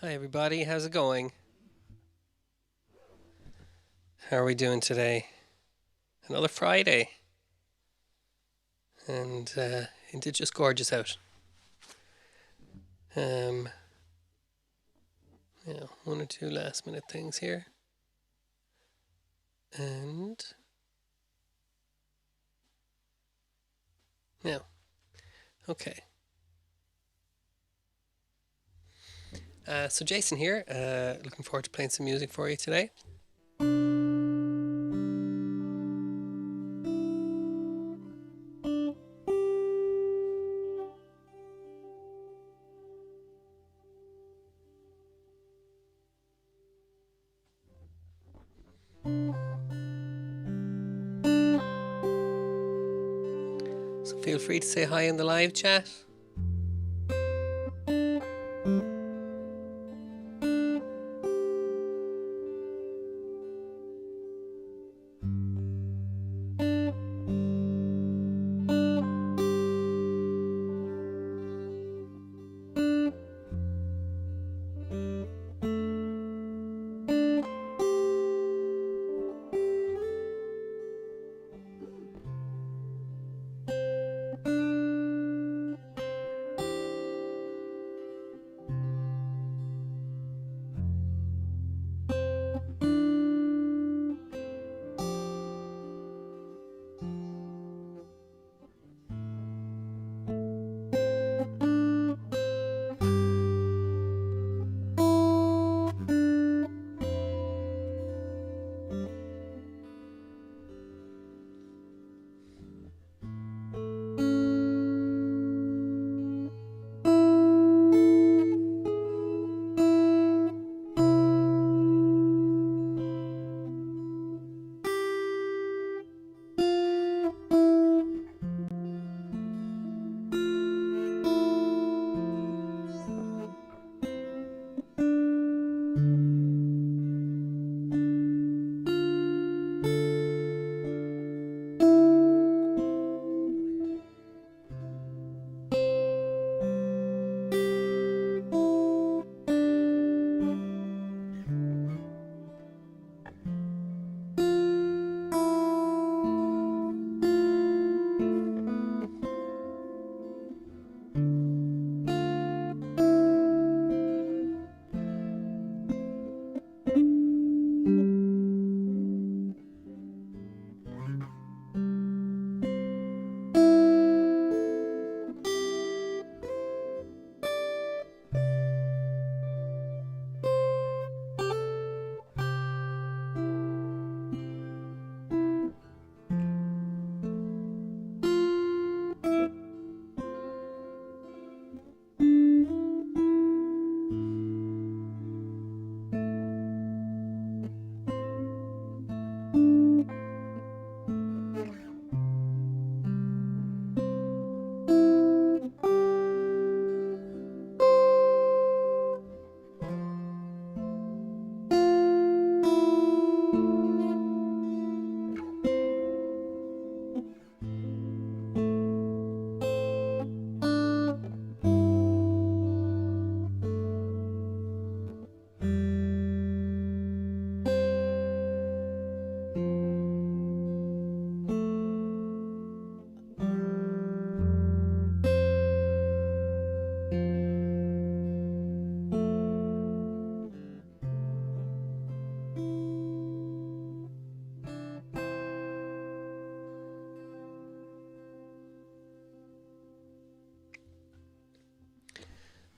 Hi everybody, how's it going? How are we doing today? Another Friday, and it's just gorgeous out. Um, one or two last minute things here, and now, okay. So Jason here, looking forward to playing some music for you today. So feel free to say hi in the live chat.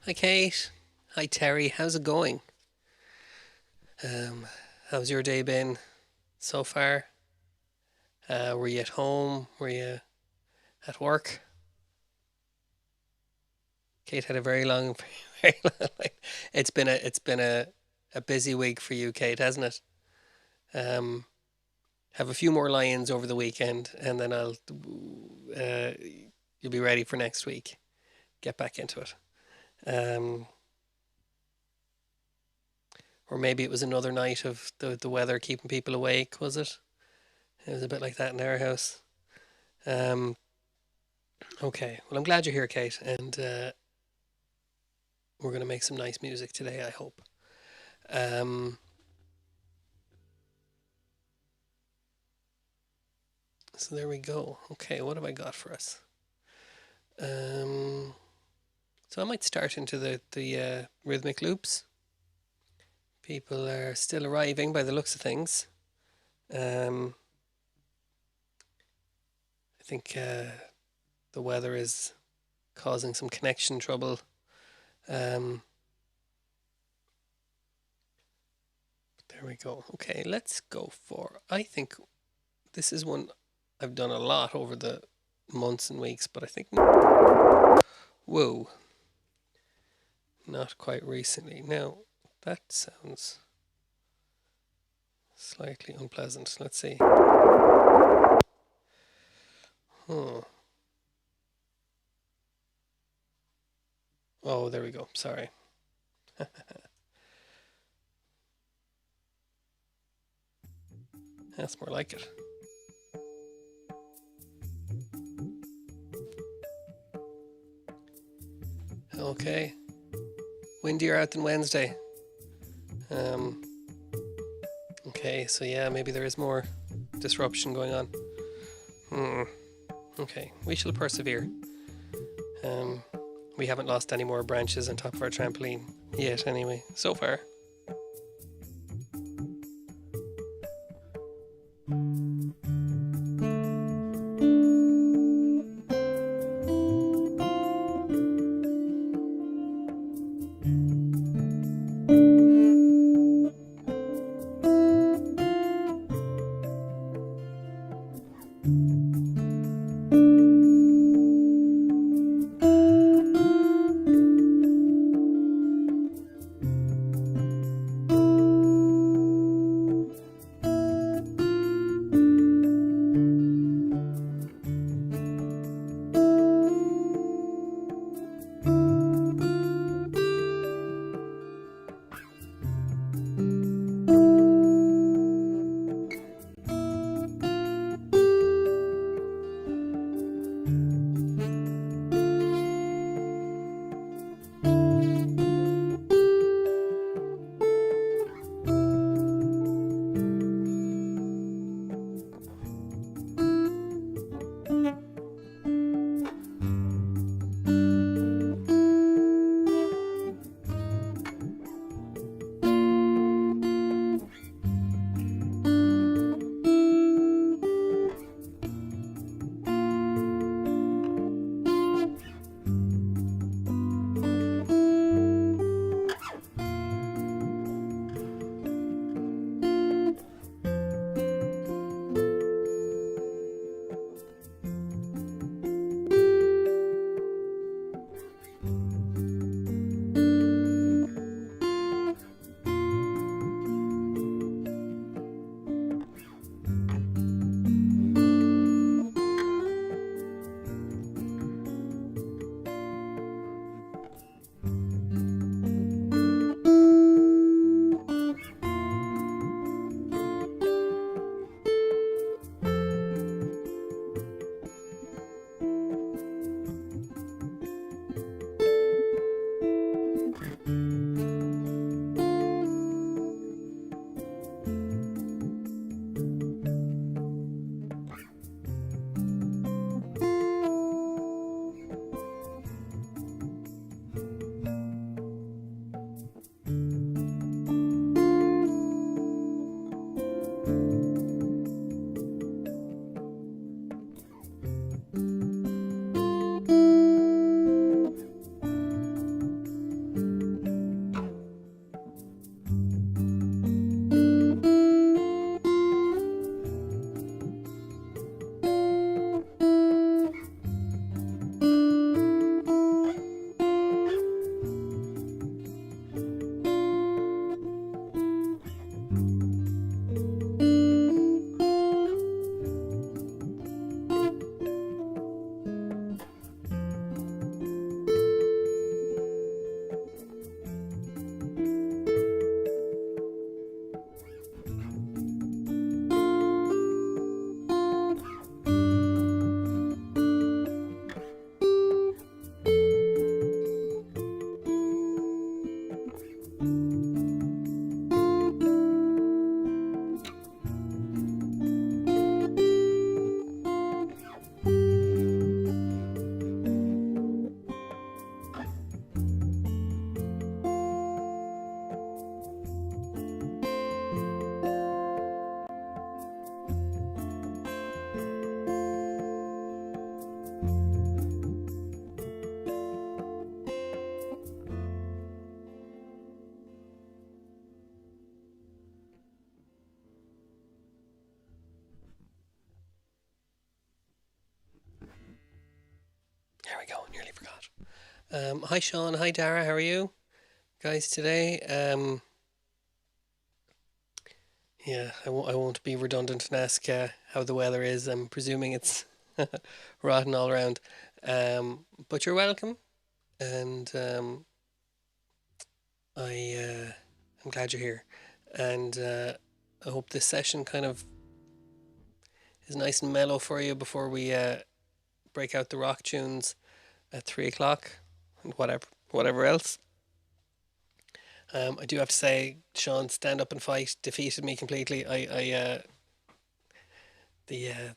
Hi Kate, hi Terry, how's it going? Um, how's your day been so far? Were you at home? Were you at work? Kate had a very long, very long. It's been a busy week for you, Kate, hasn't it? Um, have a few more lions over the weekend, and then uh, you'll be ready for next week. Get back into it. Um, or maybe it was another night of the weather keeping people awake, was it? It was a bit like that in our house. Um, okay, well, I'm glad you're here, Kate, and we're going to make some nice music today, I hope. So there we go. Okay, what have I got for us? So I might start into the rhythmic loops. People are still arriving by the looks of things. I think the weather is causing some connection trouble. There we go. Okay, let's go for, I think this is one I've done a lot over the months and weeks, but I think, whoa, not quite recently. Now, that sounds slightly unpleasant. Let's see. Oh, there we go. Sorry. That's more like it. Okay. Windier out than Wednesday. Okay, so yeah, maybe there is more disruption going on. Okay, we shall persevere. We haven't lost any more branches on top of our trampoline yet anyway, so far. Hi Sean, hi Dara, how are you guys today? Yeah, I won't be redundant and ask how the weather is. I'm presuming it's rotten all around. But you're welcome, and I'm glad you're here, and I hope this session kind of is nice and mellow for you before we break out the rock tunes at 3 o'clock and whatever else. I do have to say, Sean, Stand Up and Fight defeated me completely. The uh,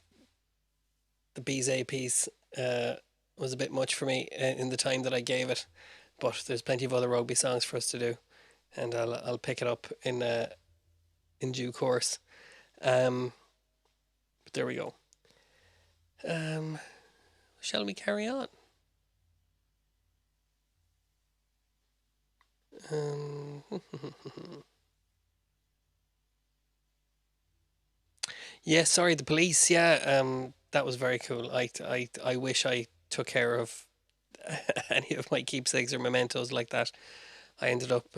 the Bizet piece was a bit much for me in the time that I gave it, but there's plenty of other rugby songs for us to do, and I'll pick it up in due course. But there we go. Um, shall we carry on? Um, yeah, sorry, the police. Yeah, that was very cool. I wish I took care of any of my keepsakes or mementos like that. I ended up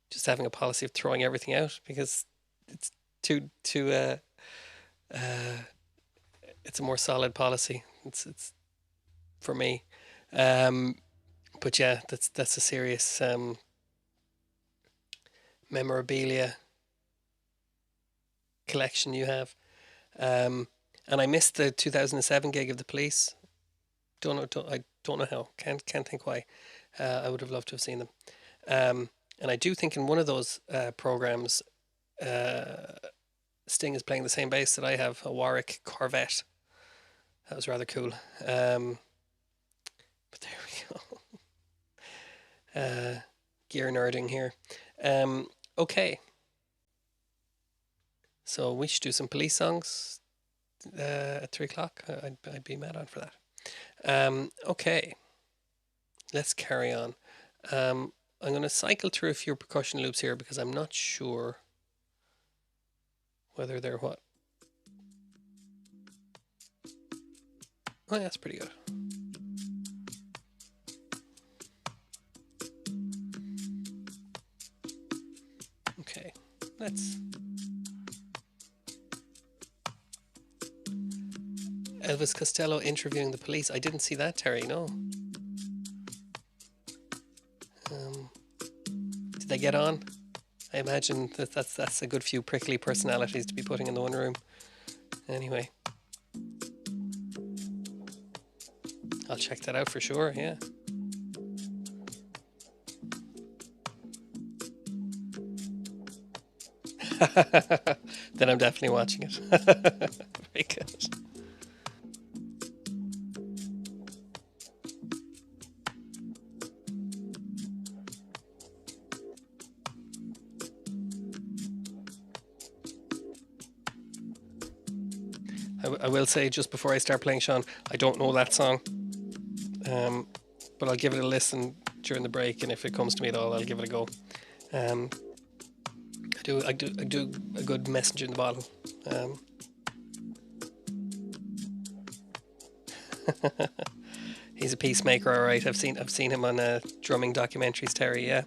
just having a policy of throwing everything out because it's too uh, it's a more solid policy. It's for me. Um, but yeah, that's a serious memorabilia collection you have. Um, and I missed the 2007 gig of the police. I don't know how. Can't think why. I would have loved to have seen them. And I do think in one of those programs, uh, Sting is playing the same bass that I have, a Warwick Corvette. That was rather cool. But there we go. Gear nerding here. Okay. So we should do some police songs at 3 o'clock. I'd be mad on for that. Okay. Let's carry on. I'm going to cycle through a few percussion loops here because I'm not sure whether they're what. Oh, yeah, that's pretty good. Okay, let's. Elvis Costello interviewing the police. I didn't see that, Terry. No. Did they get on? I imagine that's a good few prickly personalities to be putting in the one room. Anyway, I'll check that out for sure. Yeah. Then I'm definitely watching it. Very good. I will say just before I start playing, Sean, I don't know that song, but I'll give it a listen during the break, and if it comes to me at all, I'll give it a go. I do a good messenger in the bottle. He's a peacemaker, all right. I've seen him on drumming documentaries, Terry. Yeah.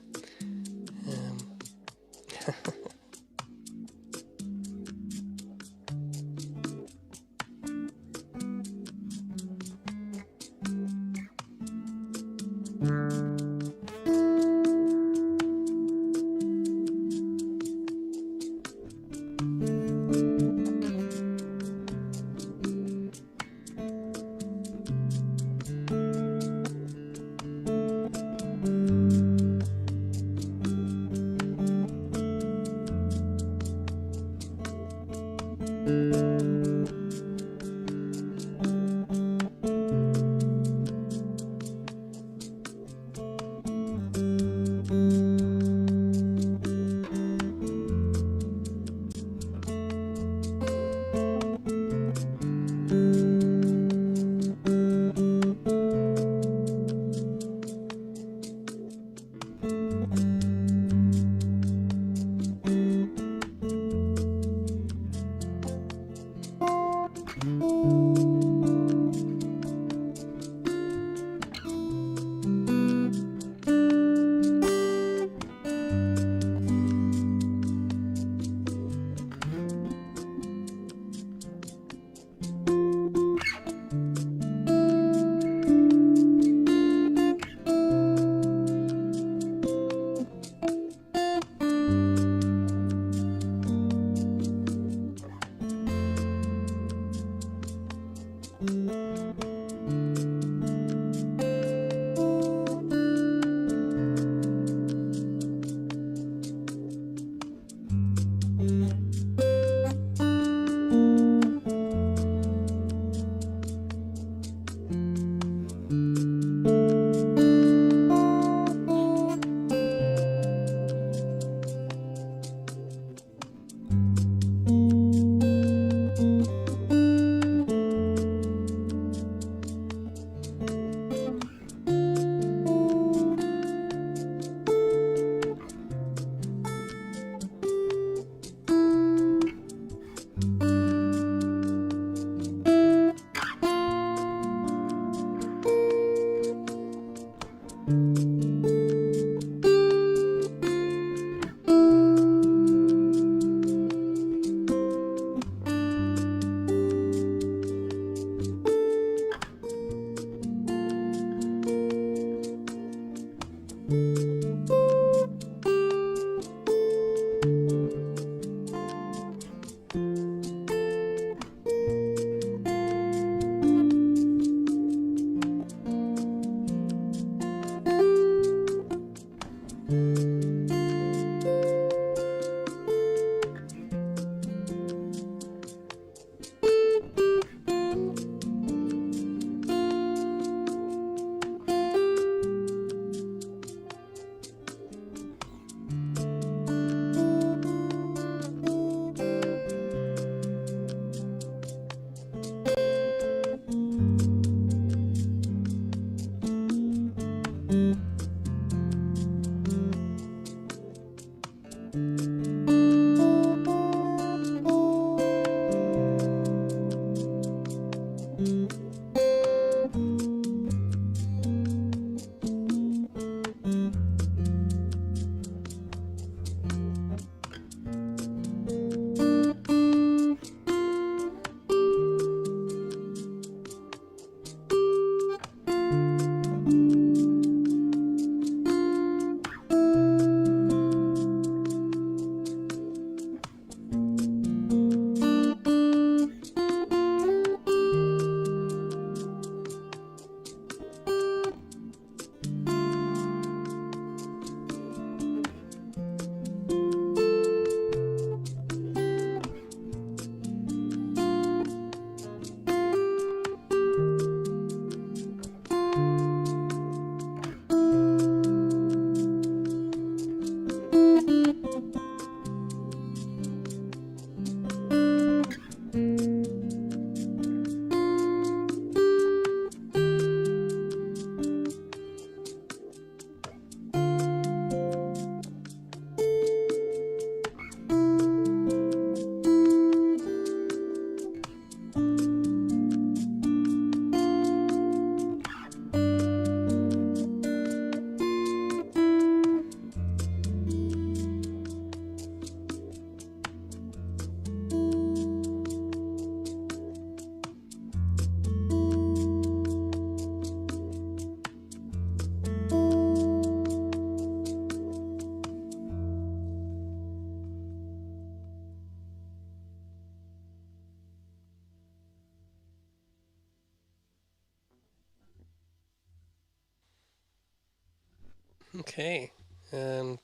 Okay. Um,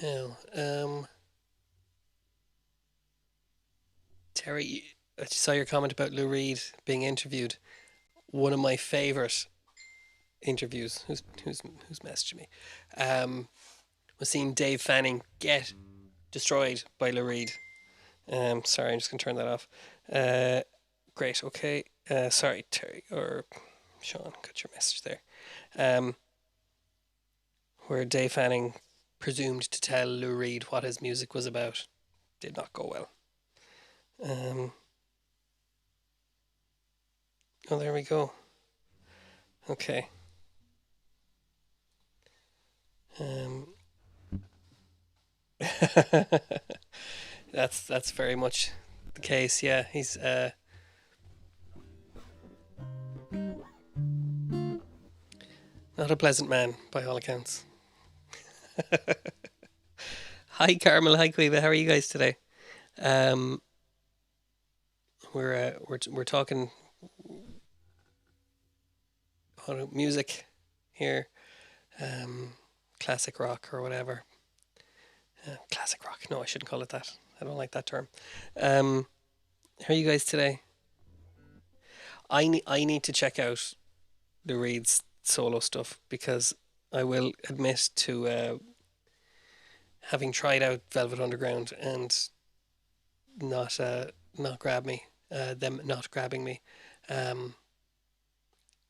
Now, Terry, I just saw your comment about Lou Reed being interviewed. One of my favorite interviews. Who's messaging me? Um, was seeing Dave Fanning get destroyed by Lou Reed. Sorry, I'm just gonna turn that off. Great. Okay. Sorry, Terry or Sean, got your message there. Um, where Dave Fanning presumed to tell Lou Reed what his music was about. Did not go well. Oh, there we go. Okay. Um, that's very much the case. Yeah, he's not a pleasant man by all accounts. Hi, Carmel. Hi, Quiva. How are you guys today? Um, we're talking music here, um, classic rock or whatever. Classic rock. No, I shouldn't call it that. I don't like that term. Um, how are you guys today? I need to check out the Reed's solo stuff because I will admit to having tried out Velvet Underground and not not grab me, them not grabbing me. Um,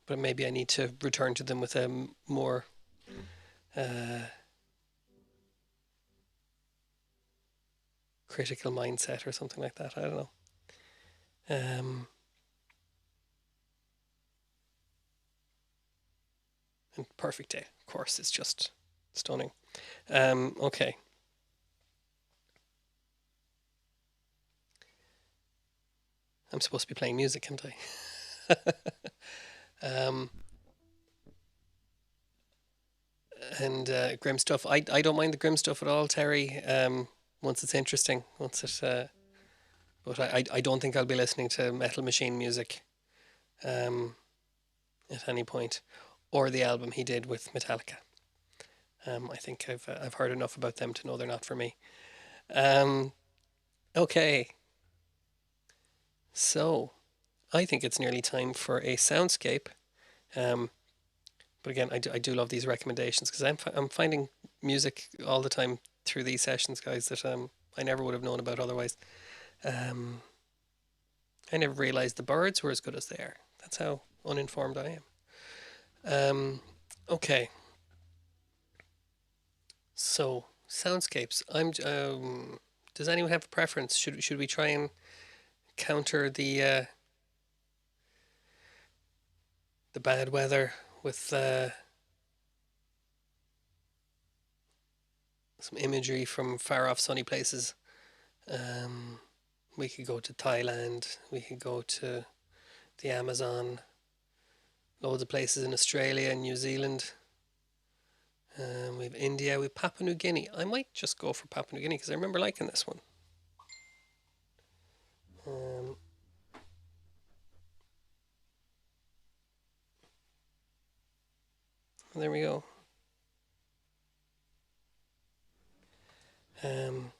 but maybe I need to return to them with a more uh, critical mindset or something like that. I don't know. Um, and Perfect Day, of course, it's just stunning. Okay. I'm supposed to be playing music, can't I? um, and grim stuff. I don't mind the grim stuff at all, Terry. Once it's interesting, once it. But I don't think I'll be listening to Metal Machine music um, at any point, or the album he did with Metallica. I think I've heard enough about them to know they're not for me. Um, okay, so I think it's nearly time for a soundscape. Um, but again, I do love these recommendations because I'm finding music all the time through these sessions, guys, that I never would have known about otherwise. Um, I never realized the birds were as good as they are. That's how uninformed I am. Okay, so soundscapes. Does anyone have a preference? Should we try and counter the bad weather with some imagery from far off sunny places? Um, we could go to Thailand. We could go to the Amazon. Loads of places in Australia and New Zealand. We have India. We have Papua New Guinea. I might just go for Papua New Guinea because I remember liking this one. Um, there we go. Um,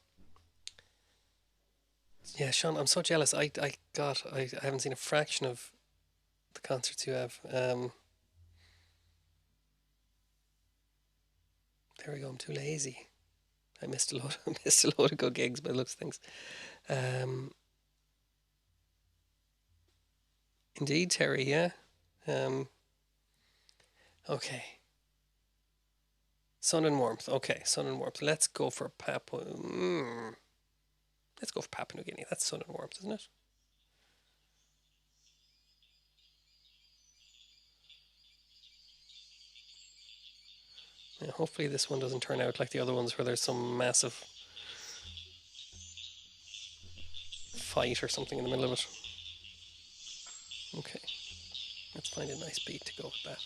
yeah, Sean, I'm so jealous. I haven't seen a fraction of the concerts you have. There we go. I'm too lazy. I missed a lot. I missed a lot of good gigs by the looks of things. Um, Indeed, Terry. Yeah. Um, okay. Sun and warmth. Okay, sun and warmth. Let's go for Papua. Let's go for Papua New Guinea. That's sun and warmth, isn't it? Yeah, hopefully this one doesn't turn out like the other ones where there's some massive fight or something in the middle of it. Okay, let's find a nice beat to go with that.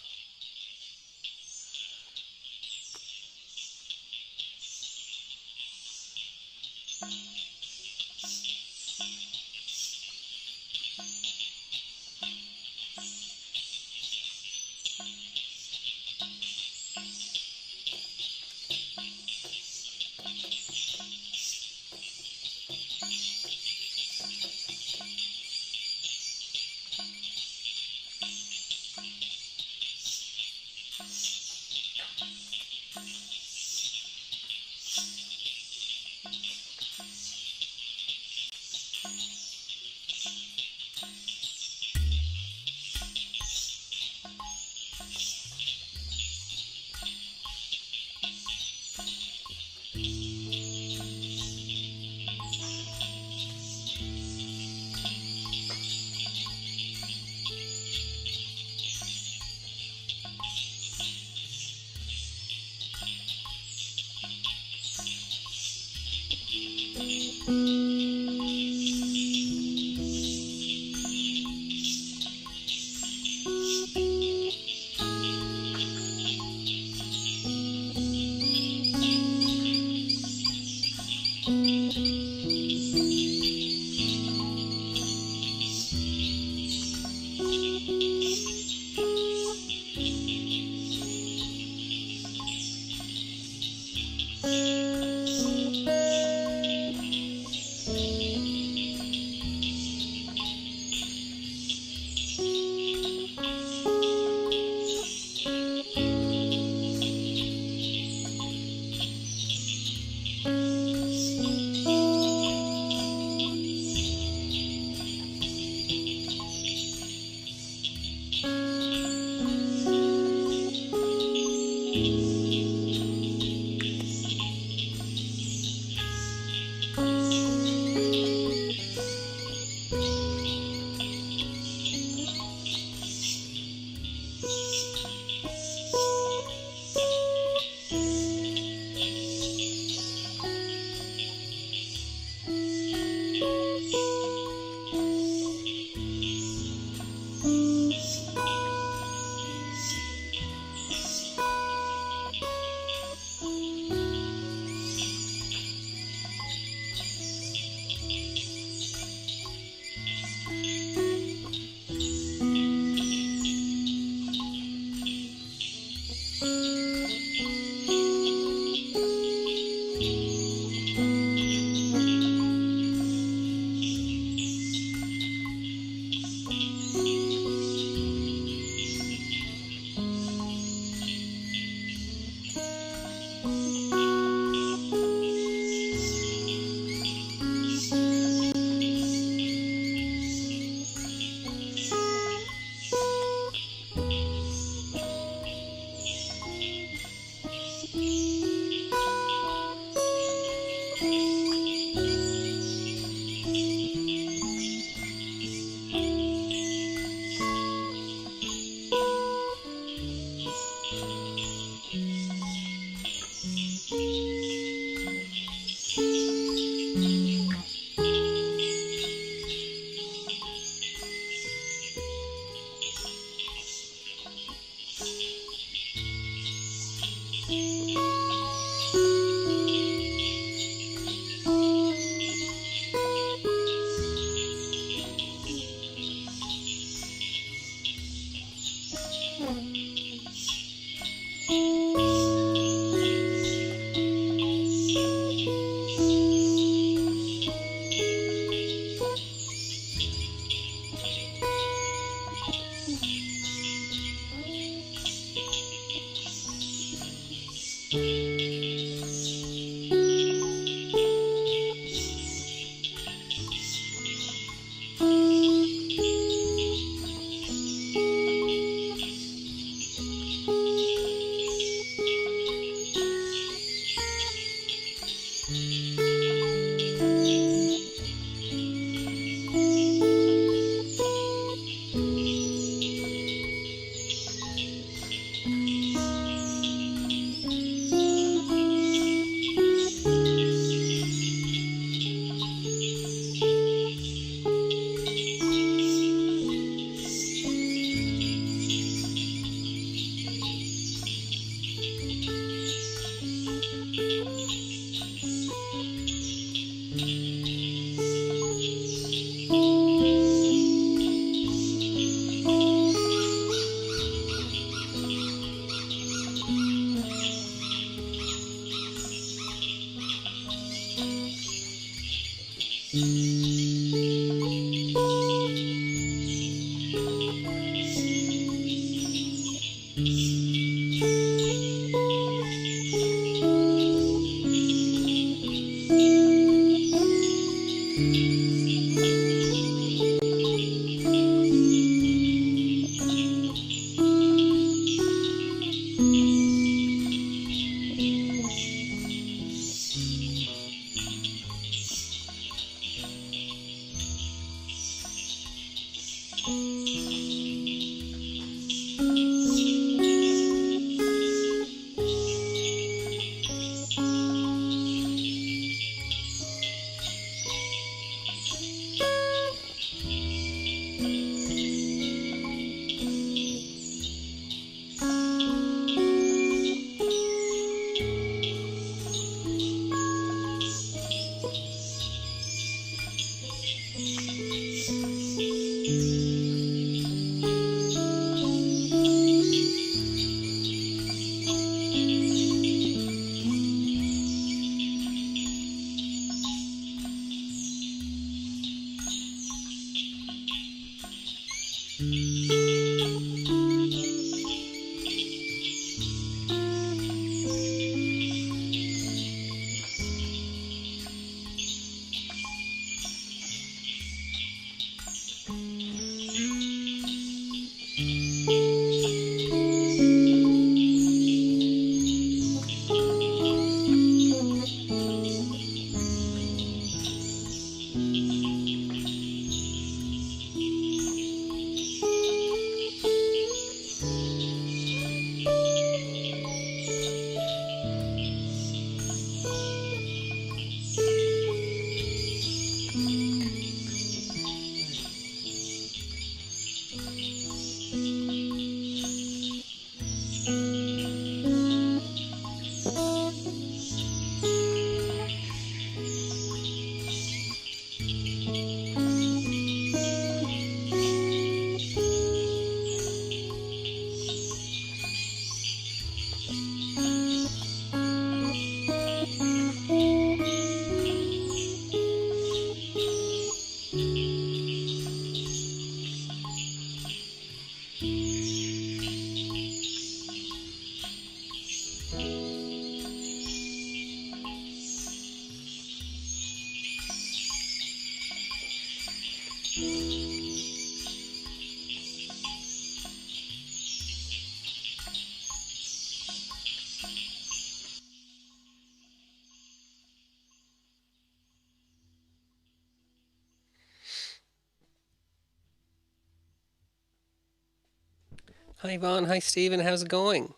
Hi Yvonne, hi Stephen, how's it going?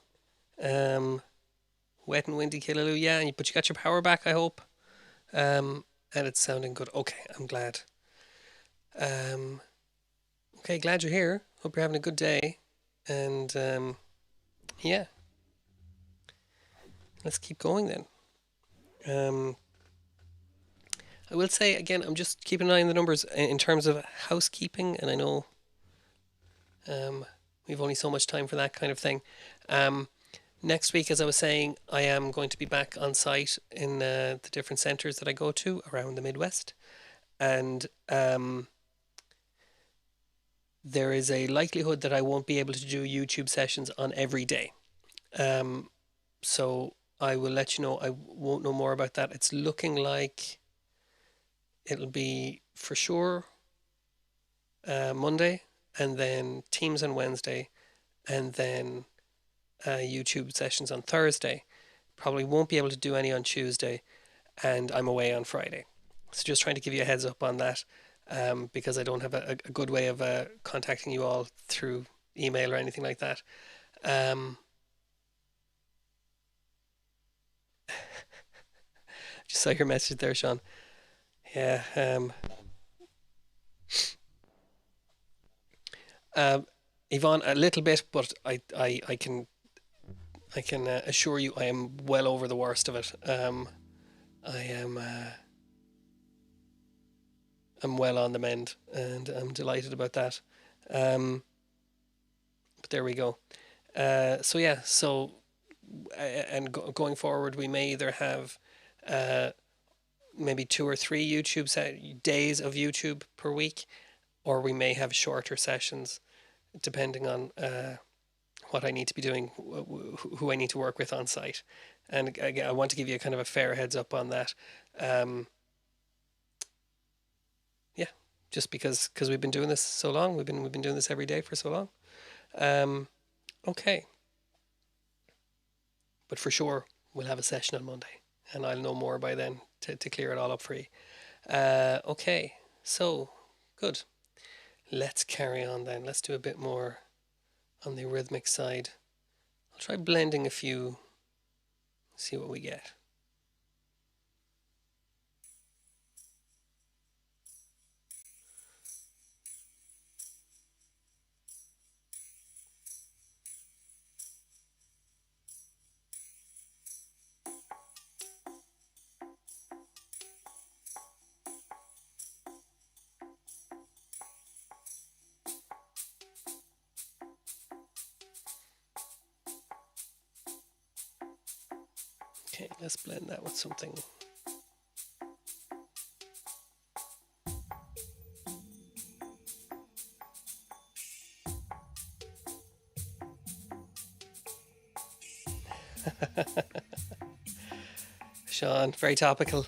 Um, Wet and windy Killaloo, yeah, but you got your power back, I hope. And it's sounding good. Okay, I'm glad. Um, okay, glad you're here. Hope you're having a good day. And yeah, let's keep going then. Um, I will say again, I'm just keeping an eye on the numbers in terms of housekeeping, and I know um, we've only so much time for that kind of thing. Um, Next week, as I was saying, I am going to be back on site in the different centres that I go to around the Midwest. And there is a likelihood that I won't be able to do YouTube sessions on every day. Um, so I will let you know. I won't know more about that. It's looking like it'll be for sure Monday, and then Teams on Wednesday, and then YouTube sessions on Thursday. Probably won't be able to do any on Tuesday, and I'm away on Friday. So just trying to give you a heads up on that, because I don't have a good way of contacting you all through email or anything like that. Um, just saw your message there, Sean. Yeah. Um, Yvonne, a little bit, but I can assure you I am well over the worst of it. I am I'm well on the mend, and I'm delighted about that. Um, but there we go. So yeah, and going forward, we may either have uh, maybe 2 or 3 days of YouTube per week, or we may have shorter sessions depending on what I need to be doing, who I need to work with on site. And again, I want to give you a kind of a fair heads up on that. Um, yeah, just because we've been doing this so long, we've been doing this every day for so long. Um, okay, but for sure we'll have a session on Monday, and I'll know more by then to clear it all up for you. Okay, so good. Let's carry on then. Let's do a bit more on the rhythmic side. I'll try blending a few, see what we get. Okay, let's blend that with something. Sean, very topical.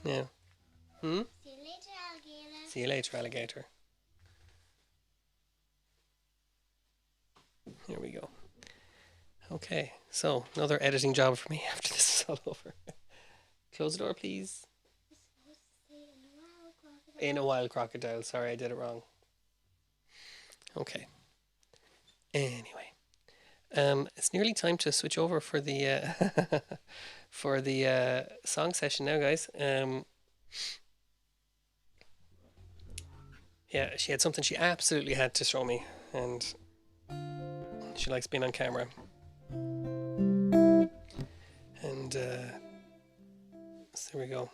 Yeah. Hmm? See you later, alligator. See you later, alligator. Here we go. Okay, so another editing job for me after this is all over. Close the door, please. You're supposed to say in a wild crocodile. In a wild crocodile. Sorry, I did it wrong. Okay. Anyway, it's nearly time to switch over for the for the song session now, guys. Yeah, she had something she absolutely had to show me, and she likes being on camera. And so there we go.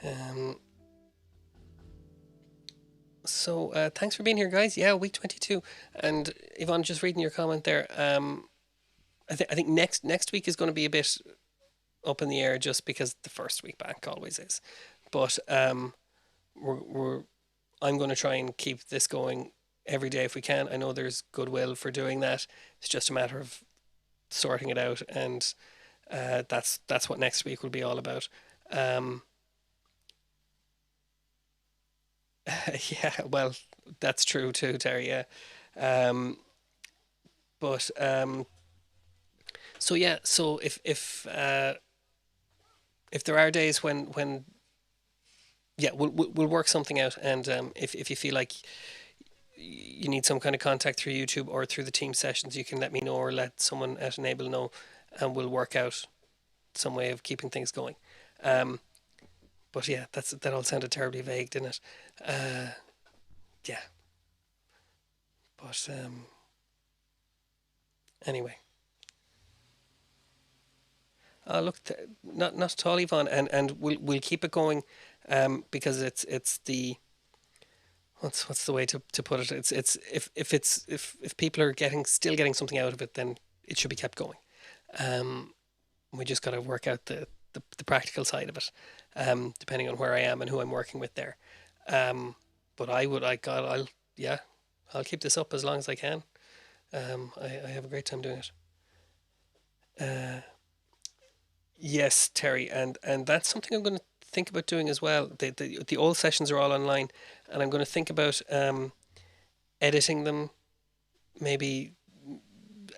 Um, so thanks for being here, guys. Yeah, week 22. And Yvonne, just reading your comment there. I think next week is going to be a bit up in the air just because the first week back always is. But we're I'm going to try and keep this going every day if we can. I know there's goodwill for doing that. It's just a matter of sorting it out, and that's what next week will be all about. Um, yeah, well, that's true too, Terry. Yeah, um, but so yeah, so if there are days when yeah, we'll work something out, and if you feel like you need some kind of contact through YouTube or through the team sessions, you can let me know or let someone at Enable know, and we'll work out some way of keeping things going. Um, but yeah, that all sounded terribly vague, didn't it? Yeah, but anyway. Look, not at all, Yvonne, and we'll keep it going, because it's the what's the way to put it? It's if people are still getting something out of it, then it should be kept going. Um, we just got to work out the practical side of it, depending on where I am and who I'm working with there. But I'll yeah, I'll keep this up as long as I can. I have a great time doing it. Uh, yes, Terry, and that's something I'm going to think about doing as well. The old sessions are all online, and I'm going to think about editing them, maybe,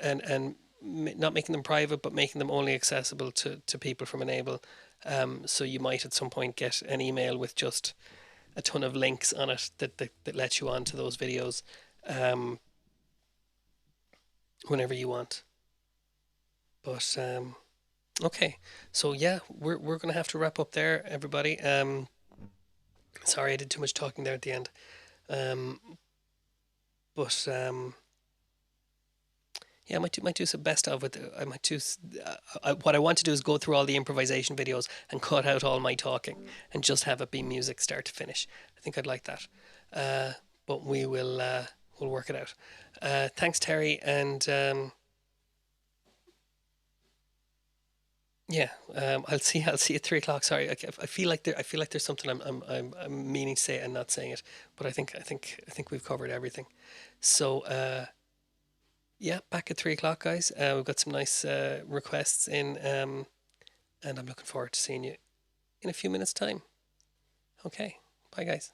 and not making them private, but making them only accessible to people from Enable. So you might at some point get an email with just a ton of links on it that lets you onto those videos, um, whenever you want. But okay, so yeah, we're gonna have to wrap up there, everybody. Sorry I did too much talking there at the end. Um, but yeah, I might do some best of it. I might do. What I want to do is go through all the improvisation videos and cut out all my talking and just have it be music start to finish. I think I'd like that. Uh, but we'll work it out. Thanks, Terry, and yeah, I'll see you at 3 o'clock. Sorry, I feel like there's something I'm meaning to say and not saying it, but I think we've covered everything. So yeah, back at 3 o'clock, guys. We've got some nice requests in, and I'm looking forward to seeing you in a few minutes' time. Okay, bye, guys.